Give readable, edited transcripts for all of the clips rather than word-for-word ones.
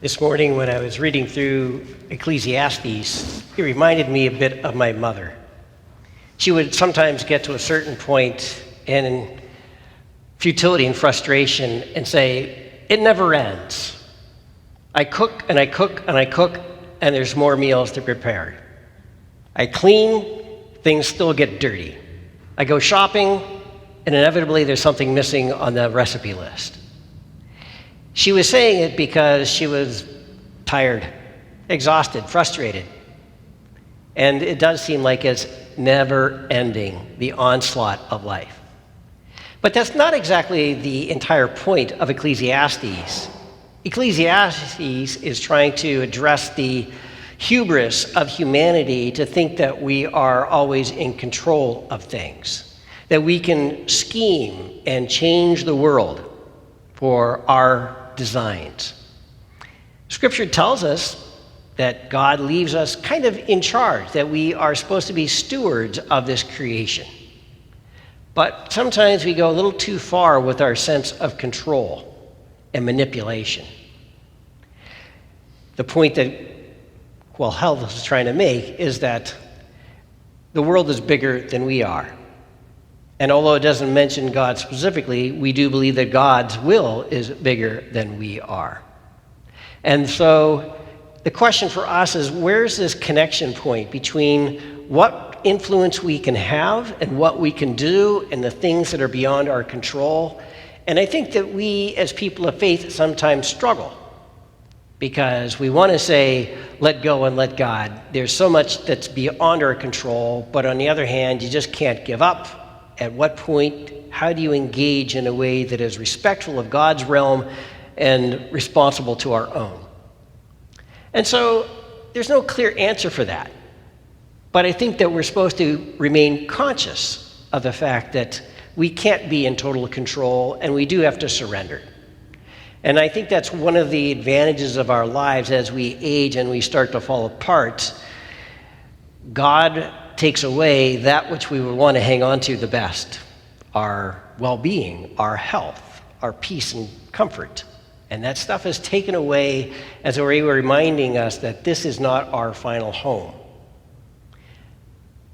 This morning when I was reading through Ecclesiastes, it reminded me a bit of my mother. She would sometimes get to a certain point in futility and frustration and say, "It never ends. I cook and I cook and I cook, and there's more meals to prepare. I clean, things still get dirty. I go shopping, and inevitably there's something missing on the recipe list." She was saying it because she was tired, exhausted, frustrated. And it does seem like it's never ending, the onslaught of life. But that's not exactly the entire point of Ecclesiastes. Ecclesiastes is trying to address the hubris of humanity to think that we are always in control of things, that we can scheme and change the world for our designs. Scripture tells us that God leaves us kind of in charge, that we are supposed to be stewards of this creation. But sometimes we go a little too far with our sense of control and manipulation. The point that, Health is trying to make is that the world is bigger than we are. And although it doesn't mention God specifically, we do believe that God's will is bigger than we are. And so the question for us is, where's this connection point between what influence we can have and what we can do and the things that are beyond our control? And I think that we as people of faith sometimes struggle because we want to say, let go and let God. There's so much that's beyond our control, but on the other hand, you just can't give up. At what point, how do you engage in a way that is respectful of God's realm and responsible to our own? And so there's no clear answer for that. But I think that we're supposed to remain conscious of the fact that we can't be in total control and we do have to surrender. And I think that's one of the advantages of our lives as we age and we start to fall apart. God takes away that which we would want to hang on to the best, our well-being, our health, our peace and comfort. And that stuff is taken away as a way of reminding us that this is not our final home.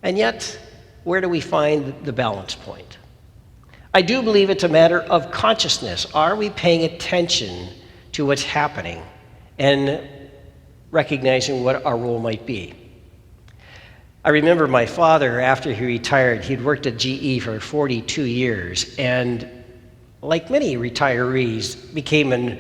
And yet, where do we find the balance point? I do believe it's a matter of consciousness. Are we paying attention to what's happening and recognizing what our role might be? I remember my father, after he retired, he'd worked at GE for 42 years, and like many retirees, became an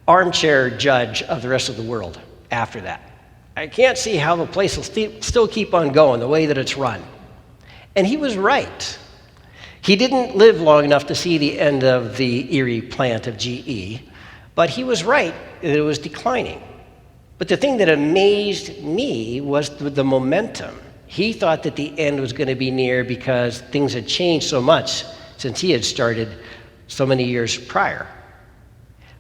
armchair judge of the rest of the world after that. I can't see how the place will still keep on going the way that it's run. And he was right. He didn't live long enough to see the end of the Erie plant of GE, but he was right that it was declining. But the thing that amazed me was the momentum. He thought that the end was going to be near because things had changed so much since he had started so many years prior.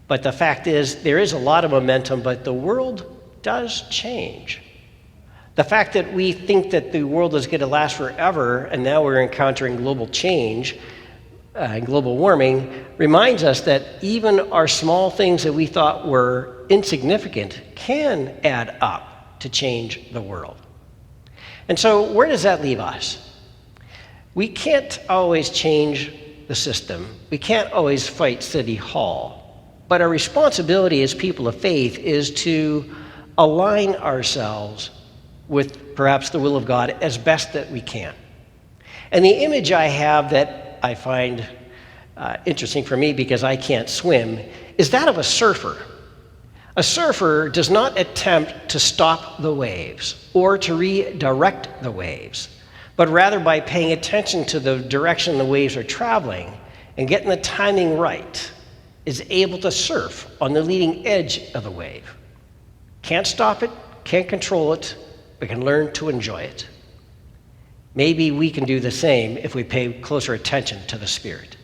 But the fact is, there is a lot of momentum, but the world does change. The fact that we think that the world is going to last forever, and now we're encountering global change and global warming, reminds us that even our small things that we thought were insignificant can add up to change the world. And so where does that leave us? We can't always change the system. We can't always fight City Hall. But our responsibility as people of faith is to align ourselves with perhaps the will of God as best that we can. And the image I have that I find interesting for me because I can't swim is that of a surfer. A surfer does not attempt to stop the waves or to redirect the waves, but rather by paying attention to the direction the waves are traveling and getting the timing right, is able to surf on the leading edge of the wave. Can't stop it, can't control it, but can learn to enjoy it. Maybe we can do the same if we pay closer attention to the Spirit.